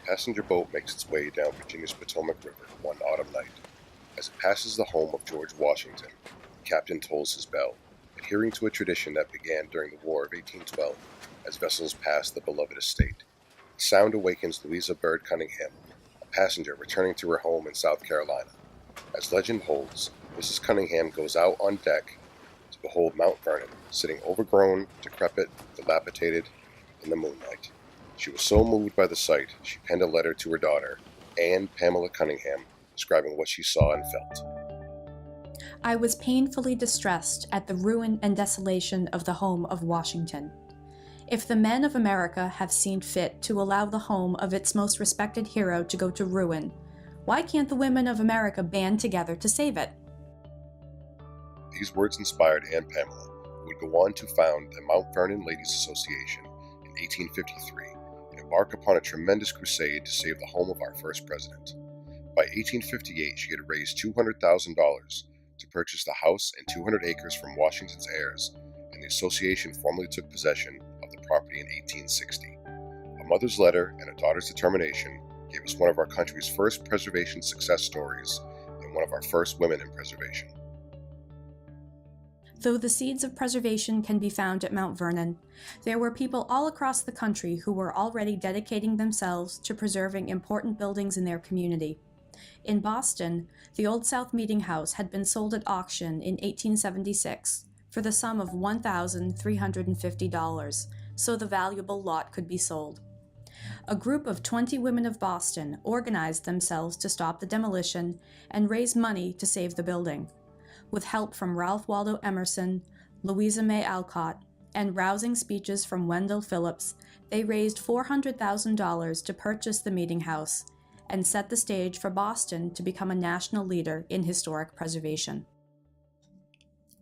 passenger boat makes its way down Virginia's Potomac River one autumn night. As it passes the home of George Washington, the captain tolls his bell, adhering to a tradition that began during the War of 1812 as vessels passed the beloved estate. The sound awakens Louisa Bird Cunningham, a passenger returning to her home in South Carolina. As legend holds, Mrs. Cunningham goes out on deck to behold Mount Vernon, sitting overgrown, decrepit, dilapidated in the moonlight. She was so moved by the sight, she penned a letter to her daughter, Anne Pamela Cunningham, describing what she saw and felt. I was painfully distressed at the ruin and desolation of the home of Washington. If the men of America have seen fit to allow the home of its most respected hero to go to ruin, why can't the women of America band together to save it? These words inspired Anne Pamela, who would go on to found the Mount Vernon Ladies Association in 1853 and embark upon a tremendous crusade to save the home of our first president. By 1858, she had raised $200,000 to purchase the house and 200 acres from Washington's heirs, and the association formally took possession of the property in 1860. A mother's letter and a daughter's determination gave us one of our country's first preservation success stories and one of our first women in preservation. Though the seeds of preservation can be found at Mount Vernon, there were people all across the country who were already dedicating themselves to preserving important buildings in their community. In Boston, the Old South Meeting House had been sold at auction in 1876 for the sum of $1,350, so the valuable lot could be sold. A group of 20 women of Boston organized themselves to stop the demolition and raise money to save the building. With help from Ralph Waldo Emerson, Louisa May Alcott, and rousing speeches from Wendell Phillips, they raised $400,000 to purchase the meeting house and set the stage for Boston to become a national leader in historic preservation.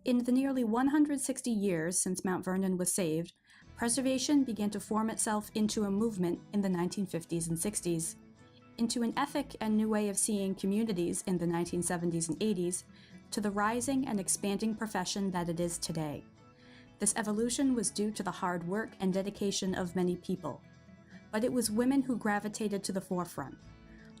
In the nearly 160 years since Mount Vernon was saved, preservation began to form itself into a movement in the 1950s and 60s, into an ethic and new way of seeing communities in the 1970s and 80s, to the rising and expanding profession that it is today. This evolution was due to the hard work and dedication of many people, but it was women who gravitated to the forefront.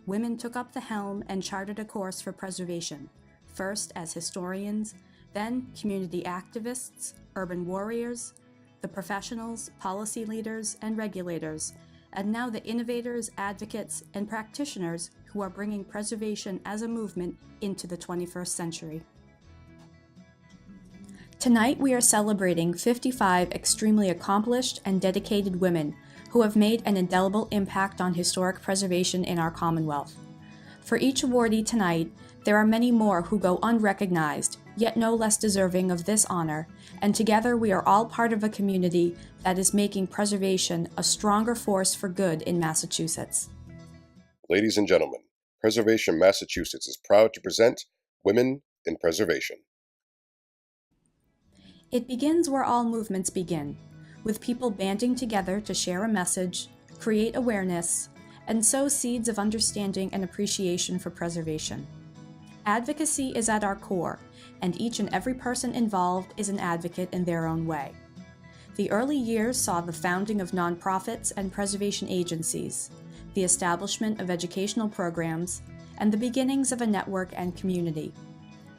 Women took up the helm and charted a course for preservation, first as historians, then community activists, urban warriors, the professionals, policy leaders, and regulators, and now the innovators, advocates, and practitioners who are bringing preservation as a movement into the 21st century. Tonight we are celebrating 55 extremely accomplished and dedicated women who have made an indelible impact on historic preservation in our Commonwealth. For each awardee tonight, there are many more who go unrecognized, yet no less deserving of this honor, and together we are all part of a community that is making preservation a stronger force for good in Massachusetts. Ladies and gentlemen, Preservation Massachusetts is proud to present Women in Preservation. It begins where all movements begin, with people banding together to share a message, create awareness, and sow seeds of understanding and appreciation for preservation. Advocacy is at our core, and each and every person involved is an advocate in their own way. The early years saw the founding of nonprofits and preservation agencies, the establishment of educational programs, and the beginnings of a network and community.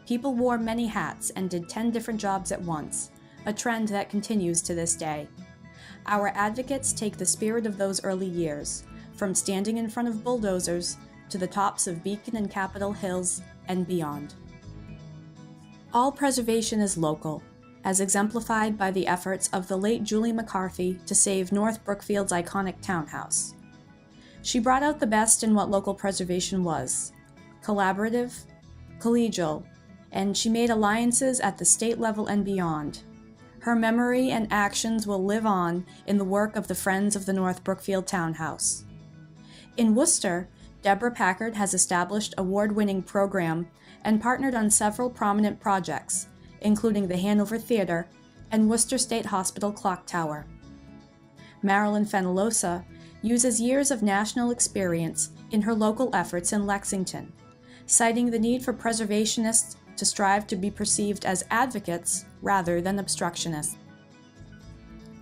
People wore many hats and did 10 different jobs at once, a trend that continues to this day. Our advocates take the spirit of those early years, from standing in front of bulldozers to the tops of Beacon and Capitol Hills and beyond. All preservation is local, as exemplified by the efforts of the late Julie McCarthy to save North Brookfield's iconic townhouse. She brought out the best in what local preservation was: collaborative, collegial, and she made alliances at the state level and beyond. Her memory and actions will live on in the work of the Friends of the North Brookfield Townhouse. In Worcester, Deborah Packard has established an award-winning program and partnered on several prominent projects, including the Hanover Theater and Worcester State Hospital Clock Tower. Marilyn Fenollosa uses years of national experience in her local efforts in Lexington, citing the need for preservationists to strive to be perceived as advocates rather than obstructionists.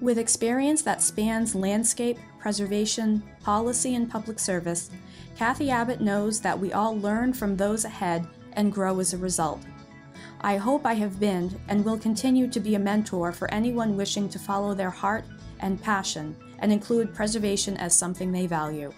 With experience that spans landscape, preservation, policy, and public service, Kathy Abbott knows that we all learn from those ahead and grow as a result. I hope I have been and will continue to be a mentor for anyone wishing to follow their heart and passion and include preservation as something they value.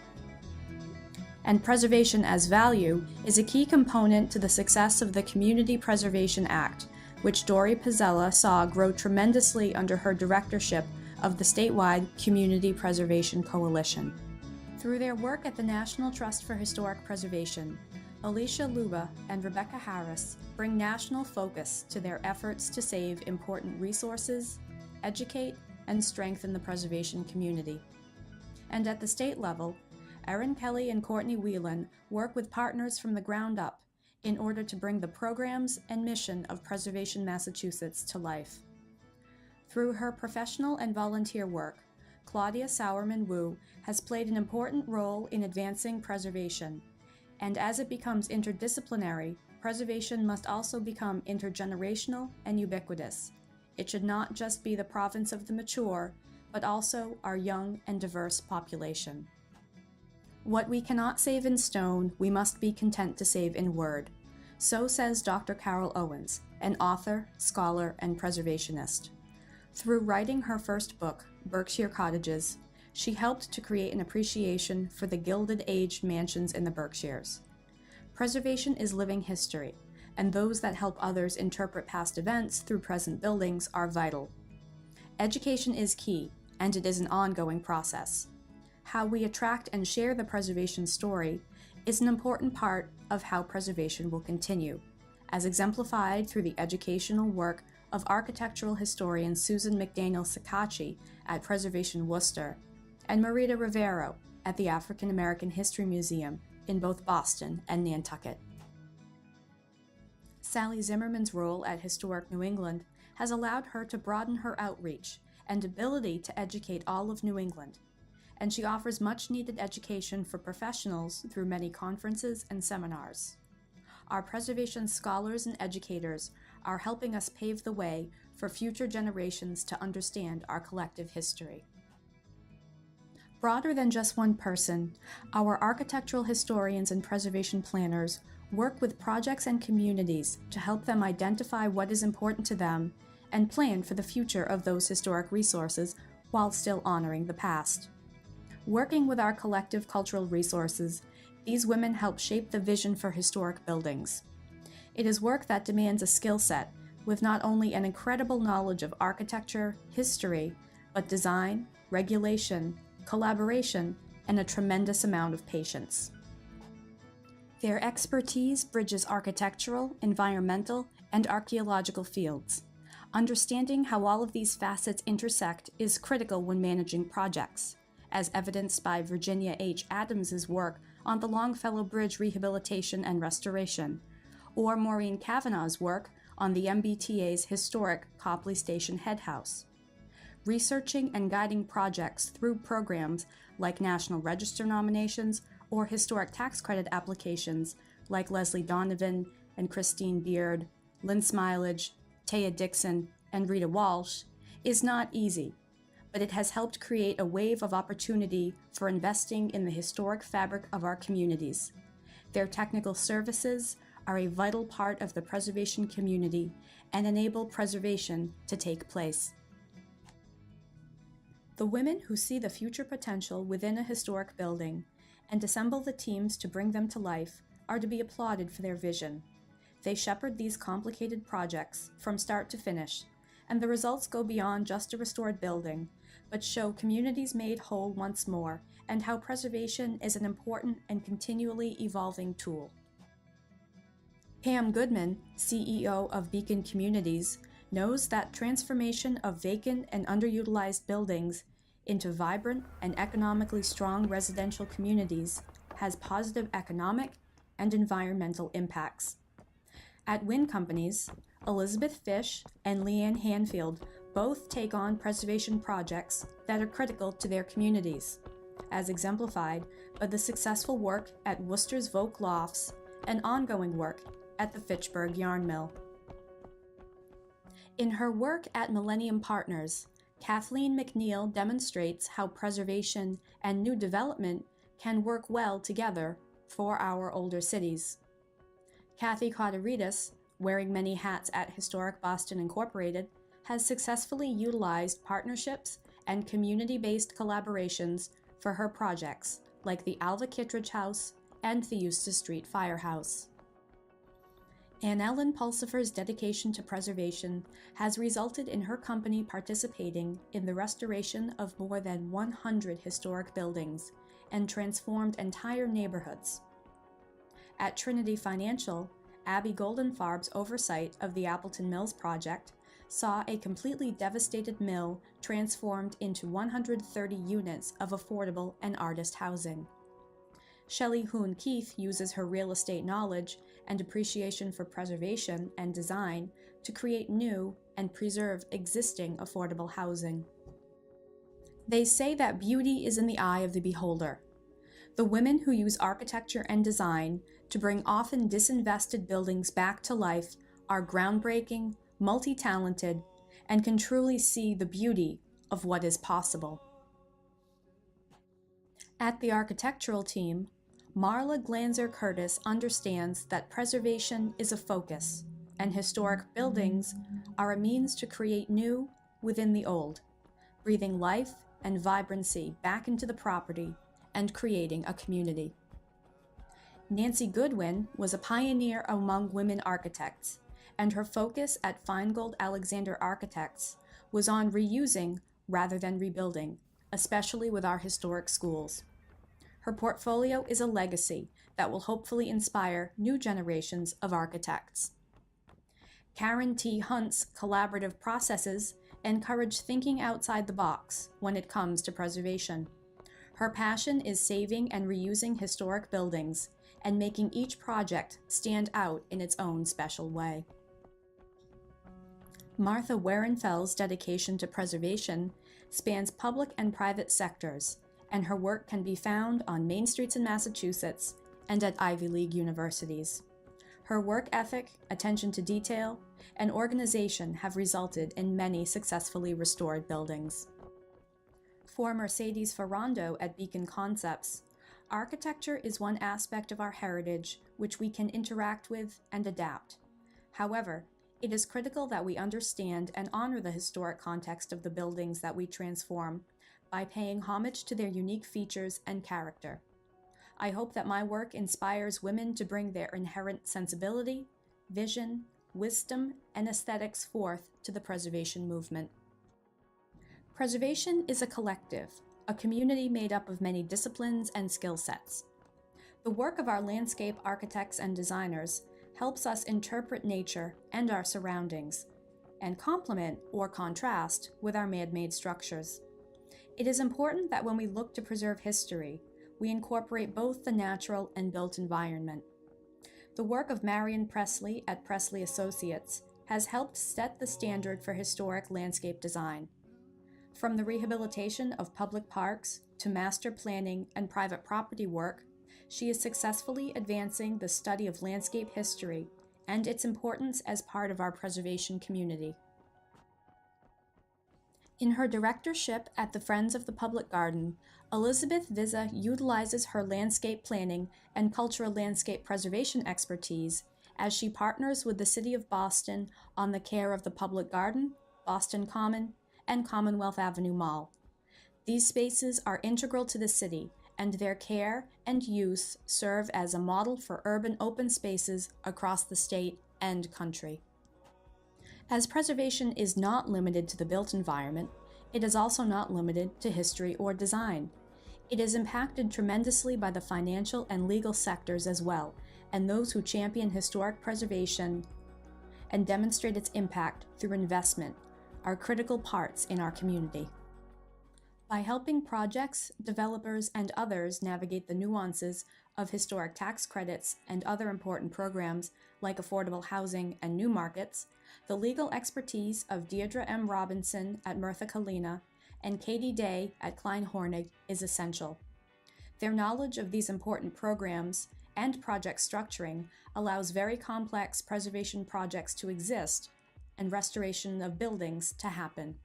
And preservation as value is a key component to the success of the Community Preservation Act, which Dori Pizzella saw grow tremendously under her directorship of the statewide Community Preservation Coalition. Through their work at the National Trust for Historic Preservation, Alicia Luba and Rebecca Harris bring national focus to their efforts to save important resources, educate, and strengthen the preservation community. And at the state level, Erin Kelly and Courtney Whelan work with partners from the ground up in order to bring the programs and mission of Preservation Massachusetts to life. Through her professional and volunteer work, Claudia Sauerman-Wu has played an important role in advancing preservation, and as it becomes interdisciplinary, preservation must also become intergenerational and ubiquitous. It should not just be the province of the mature, but also our young and diverse population. What we cannot save in stone, we must be content to save in word. So says Dr. Carol Owens, an author, scholar, and preservationist. Through writing her first book, Berkshire Cottages, she helped to create an appreciation for the Gilded Age mansions in the Berkshires. Preservation is living history, and those that help others interpret past events through present buildings are vital. Education is key, and it is an ongoing process. How we attract and share the preservation story is an important part of how preservation will continue, as exemplified through the educational work of architectural historian Susan McDaniel-Sakachi at Preservation Worcester and Marita Rivero at the African American History Museum in both Boston and Nantucket. Sally Zimmerman's role at Historic New England has allowed her to broaden her outreach and ability to educate all of New England, and she offers much-needed education for professionals through many conferences and seminars. Our preservation scholars and educators are helping us pave the way for future generations to understand our collective history. Broader than just one person, our architectural historians and preservation planners work with projects and communities to help them identify what is important to them and plan for the future of those historic resources while still honoring the past. Working with our collective cultural resources, these women help shape the vision for historic buildings. It is work that demands a skill set with not only an incredible knowledge of architecture, history, but design, regulation, collaboration, and a tremendous amount of patience. Their expertise bridges architectural, environmental, and archaeological fields. Understanding how all of these facets intersect is critical when managing projects, as evidenced by Virginia H. Adams's work on the Longfellow Bridge rehabilitation and restoration, or Maureen Kavanaugh's work on the MBTA's historic Copley Station Head House. Researching and guiding projects through programs like National Register nominations or historic tax credit applications like Leslie Donovan and Christine Beard, Lynn Smilage, Taya Dixon, and Rita Walsh is not easy, but it has helped create a wave of opportunity for investing in the historic fabric of our communities. Their technical services are a vital part of the preservation community and enable preservation to take place. The women who see the future potential within a historic building and assemble the teams to bring them to life are to be applauded for their vision. They shepherd these complicated projects from start to finish, and the results go beyond just a restored building, but show communities made whole once more and how preservation is an important and continually evolving tool. Pam Goodman, CEO of Beacon Communities, knows that transformation of vacant and underutilized buildings into vibrant and economically strong residential communities has positive economic and environmental impacts. At Wind Companies, Elizabeth Fish and Leanne Hanfield both take on preservation projects that are critical to their communities, as exemplified by the successful work at Worcester's Voke Lofts and ongoing work at the Fitchburg Yarn Mill. In her work at Millennium Partners, Kathleen McNeil demonstrates how preservation and new development can work well together for our older cities. Kathy Kotaridis, wearing many hats at Historic Boston Incorporated, has successfully utilized partnerships and community-based collaborations for her projects, like the Alvah Kittredge House and the Eustace Street Firehouse. Anne-Ellen Pulsifer's dedication to preservation has resulted in her company participating in the restoration of more than 100 historic buildings and transformed entire neighborhoods. At Trinity Financial, Abby Goldenfarb's oversight of the Appleton Mills project saw a completely devastated mill transformed into 130 units of affordable and artist housing. Shelley Hoon Keith uses her real estate knowledge and appreciation for preservation and design to create new and preserve existing affordable housing. They say that beauty is in the eye of the beholder. The women who use architecture and design to bring often disinvested buildings back to life are groundbreaking, multi-talented, and can truly see the beauty of what is possible. At the architectural team, Marla Glanzer Curtis understands that preservation is a focus, and historic buildings are a means to create new within the old, breathing life and vibrancy back into the property and creating a community. Nancy Goodwin was a pioneer among women architects, and her focus at Feingold Alexander Architects was on reusing rather than rebuilding, especially with our historic schools. Her portfolio is a legacy that will hopefully inspire new generations of architects. Karen T. Hunt's collaborative processes encourage thinking outside the box when it comes to preservation. Her passion is saving and reusing historic buildings and making each project stand out in its own special way. Martha Werenfeld's dedication to preservation spans public and private sectors, and her work can be found on main streets in Massachusetts and at Ivy League universities. Her work ethic, attention to detail, and organization have resulted in many successfully restored buildings. For Mercedes Ferrando at Beacon Concepts, architecture is one aspect of our heritage which we can interact with and adapt. However, it is critical that we understand and honor the historic context of the buildings that we transform by paying homage to their unique features and character. I hope that my work inspires women to bring their inherent sensibility, vision, wisdom, and aesthetics forth to the preservation movement. Preservation is a collective, a community made up of many disciplines and skill sets. The work of our landscape architects and designers helps us interpret nature and our surroundings, and complement or contrast with our man-made structures. It is important that when we look to preserve history, we incorporate both the natural and built environment. The work of Marion Pressley at Pressley Associates has helped set the standard for historic landscape design. From the rehabilitation of public parks to master planning and private property work, she is successfully advancing the study of landscape history and its importance as part of our preservation community. In her directorship at the Friends of the Public Garden, Elizabeth Vizza utilizes her landscape planning and cultural landscape preservation expertise as she partners with the City of Boston on the care of the Public Garden, Boston Common, and Commonwealth Avenue Mall. These spaces are integral to the city, and their care and use serve as a model for urban open spaces across the state and country. As preservation is not limited to the built environment, it is also not limited to history or design. It is impacted tremendously by the financial and legal sectors as well, and those who champion historic preservation and demonstrate its impact through investment are critical parts in our community. By helping projects, developers, and others navigate the nuances of historic tax credits and other important programs like affordable housing and new markets, the legal expertise of Deirdre M. Robinson at Merthyr Kallina and Katie Day at Klein Hornig is essential. Their knowledge of these important programs and project structuring allows very complex preservation projects to exist and restoration of buildings to happen.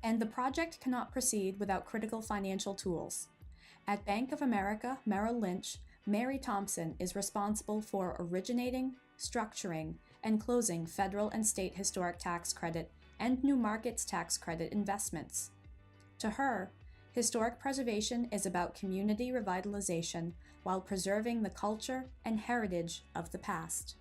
And the project cannot proceed without critical financial tools. At Bank of America Merrill Lynch, Mary Thompson is responsible for originating, structuring, and closing federal and state historic tax credit and new markets tax credit investments. To her, historic preservation is about community revitalization while preserving the culture and heritage of the past.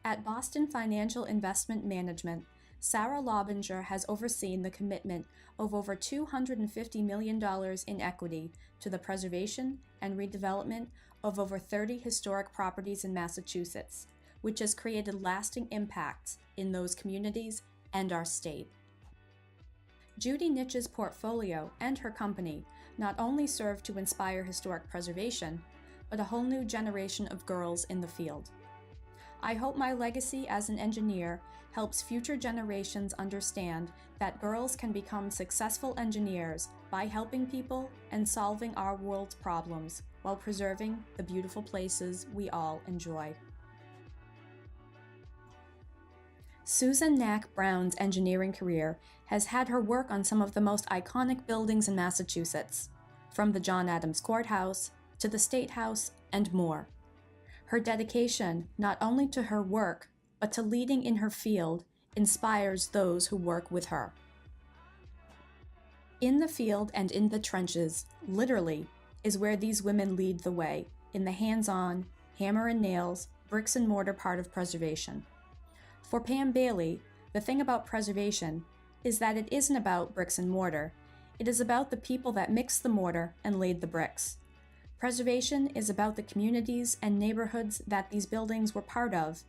At Boston Financial Investment Management, Sarah Lobinger has overseen the commitment of over $250 million in equity to the preservation and redevelopment of over 30 historic properties in Massachusetts, which has created lasting impacts in those communities and our state. Judy Nitch's portfolio and her company not only serve to inspire historic preservation, but a whole new generation of girls in the field. I hope my legacy as an engineer helps future generations understand that girls can become successful engineers by helping people and solving our world's problems while preserving the beautiful places we all enjoy. Susan Knack Brown's engineering career has had her work on some of the most iconic buildings in Massachusetts, from the John Adams Courthouse to the State House and more. Her dedication, not only to her work, but to leading in her field, inspires those who work with her. In the field and in the trenches, literally, is where these women lead the way, in the hands-on, hammer and nails, bricks and mortar part of preservation. For Pam Bailey, the thing about preservation is that it isn't about bricks and mortar, it is about the people that mixed the mortar and laid the bricks. Preservation is about the communities and neighborhoods that these buildings were part of,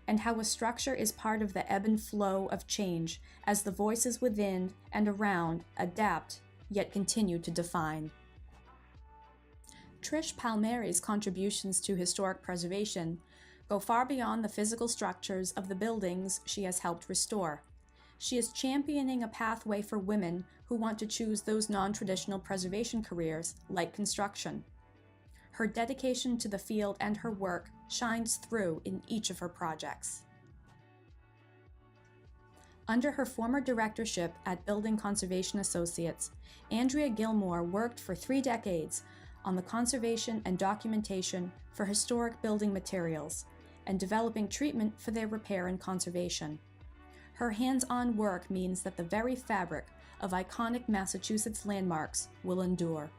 and how a structure is part of the ebb and flow of change as the voices within and around adapt, yet continue to define. Trish Palmieri's contributions to historic preservation go far beyond the physical structures of the buildings she has helped restore. She is championing a pathway for women who want to choose those non-traditional preservation careers, like construction. Her dedication to the field and her work shines through in each of her projects. Under her former directorship at Building Conservation Associates, Andrea Gilmore worked for 3 decades on the conservation and documentation for historic building materials and developing treatment for their repair and conservation. Her hands-on work means that the very fabric of iconic Massachusetts landmarks will endure.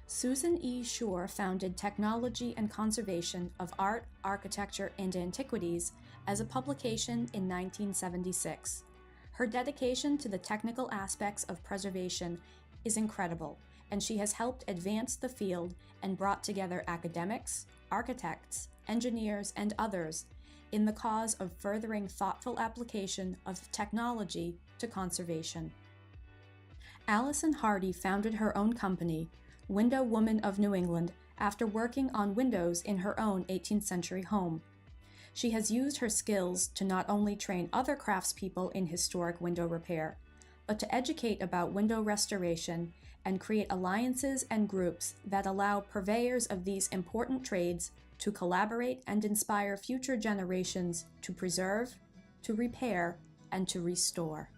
Susan E. Shore founded Technology and Conservation of Art, Architecture, and Antiquities as a publication in 1976. Her dedication to the technical aspects of preservation is incredible, and she has helped advance the field and brought together academics, architects, engineers, and others in the cause of furthering thoughtful application of technology to conservation. Allison Hardy founded her own company, Window Woman of New England, after working on windows in her own 18th century home. She has used her skills to not only train other craftspeople in historic window repair, but to educate about window restoration and create alliances and groups that allow purveyors of these important trades to collaborate and inspire future generations to preserve, to repair, and to restore.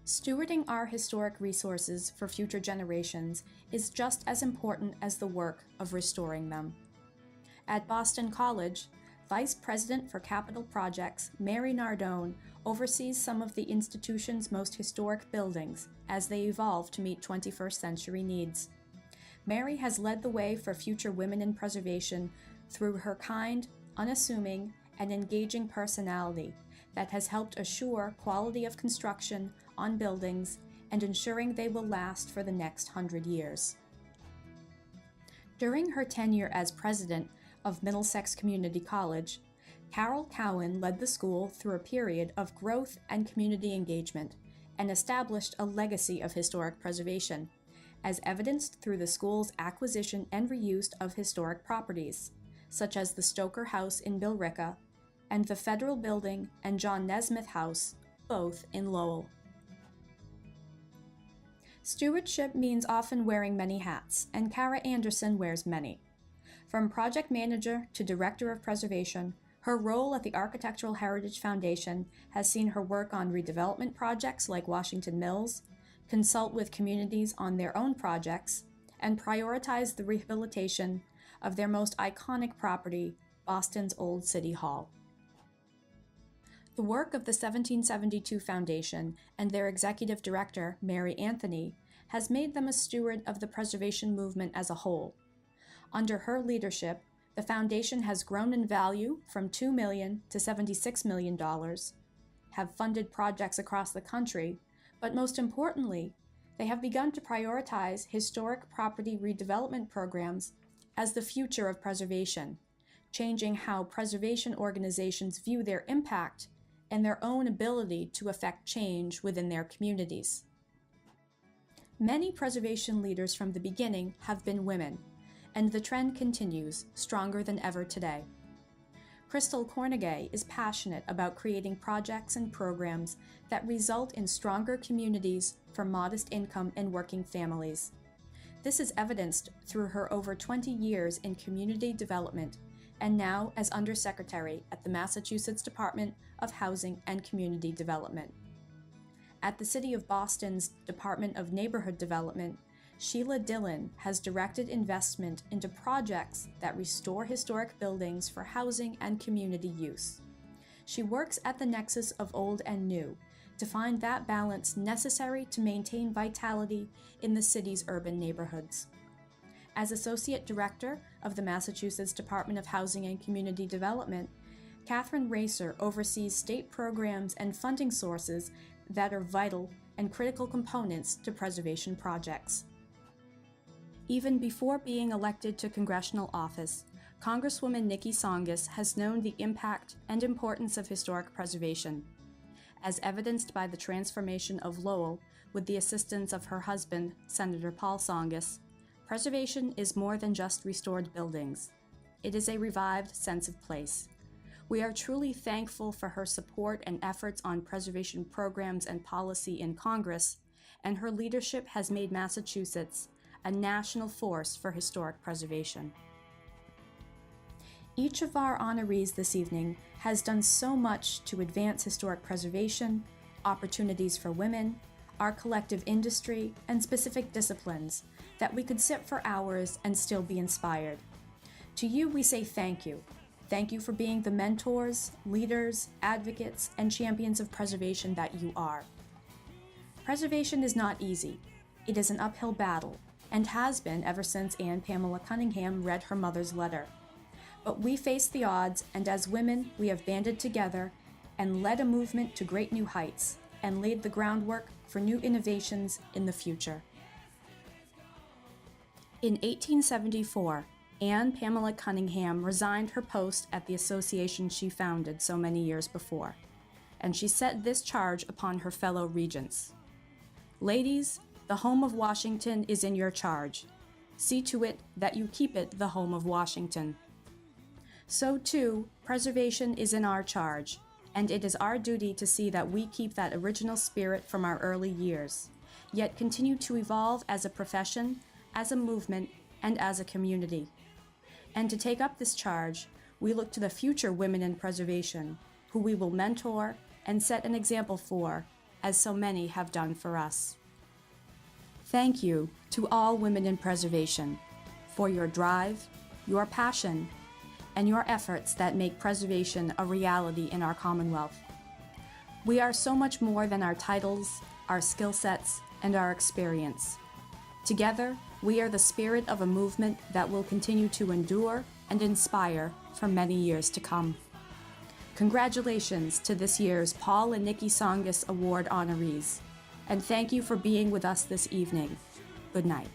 Stewarding our historic resources for future generations is just as important as the work of restoring them. At Boston College, Vice President for Capital Projects Mary Nardone oversees some of the institution's most historic buildings as they evolve to meet 21st century needs. Mary has led the way for future women in preservation through her kind, unassuming, and engaging personality that has helped assure quality of construction on buildings and ensuring they will last for the next 100 years. During her tenure as president of Middlesex Community College, Carol Cowan led the school through a period of growth and community engagement and established a legacy of historic preservation, as evidenced through the school's acquisition and reuse of historic properties, such as the Stoker House in Billerica and the Federal Building and John Nesmith House, both in Lowell. Stewardship means often wearing many hats, and Kara Anderson wears many. From project manager to director of preservation, Her role at the Architectural Heritage Foundation has seen her work on redevelopment projects like Washington Mills, consult with communities on their own projects, and prioritize the rehabilitation of their most iconic property, Boston's Old City Hall. The work of the 1772 Foundation and their executive director, Mary Anthony, has made them a steward of the preservation movement as a whole. Under her leadership, the foundation has grown in value from $2 million to $76 million, have funded projects across the country, but most importantly, they have begun to prioritize historic property redevelopment programs as the future of preservation, changing how preservation organizations view their impact and their own ability to affect change within their communities. Many preservation leaders from the beginning have been women, and the trend continues, stronger than ever today. Crystal Cornegay is passionate about creating projects and programs that result in stronger communities for modest income and working families. This is evidenced through her over 20 years in community development and now as Undersecretary at the Massachusetts Department of Housing and Community Development. At the City of Boston's Department of Neighborhood Development, Sheila Dillon has directed investment into projects that restore historic buildings for housing and community use. She works at the nexus of old and new to find that balance necessary to maintain vitality in the city's urban neighborhoods. As Associate Director of the Massachusetts Department of Housing and Community Development, Catherine Racer oversees state programs and funding sources that are vital and critical components to preservation projects. Even before being elected to congressional office, Congresswoman Niki Tsongas has known the impact and importance of historic preservation. As evidenced by the transformation of Lowell with the assistance of her husband, Senator Paul Tsongas, preservation is more than just restored buildings. It is a revived sense of place. We are truly thankful for her support and efforts on preservation programs and policy in Congress, and her leadership has made Massachusetts a national force for historic preservation. Each of our honorees this evening has done so much to advance historic preservation, opportunities for women, our collective industry, and specific disciplines that we could sit for hours and still be inspired. To you, we say thank you. Thank you for being the mentors, leaders, advocates, and champions of preservation that you are. Preservation is not easy. It is an uphill battle, and has been ever since Pamela Cunningham read her mother's letter. But we face the odds, and as women, we have banded together and led a movement to great new heights, and laid the groundwork for new innovations in the future. In 1874, Anne Pamela Cunningham resigned her post at the association she founded so many years before, and she set this charge upon her fellow regents. Ladies, the home of Washington is in your charge. See to it that you keep it the home of Washington. So too, preservation is in our charge, and it is our duty to see that we keep that original spirit from our early years, yet continue to evolve as a profession, as a movement, and as a community. And to take up this charge, we look to the future women in preservation, who we will mentor and set an example for, as so many have done for us. Thank you to all women in preservation for your drive, your passion, and your efforts that make preservation a reality in our Commonwealth. We are so much more than our titles, our skill sets, and our experience. Together, we are the spirit of a movement that will continue to endure and inspire for many years to come. Congratulations to this year's Paul and Niki Tsongas Award honorees, and thank you for being with us this evening. Good night.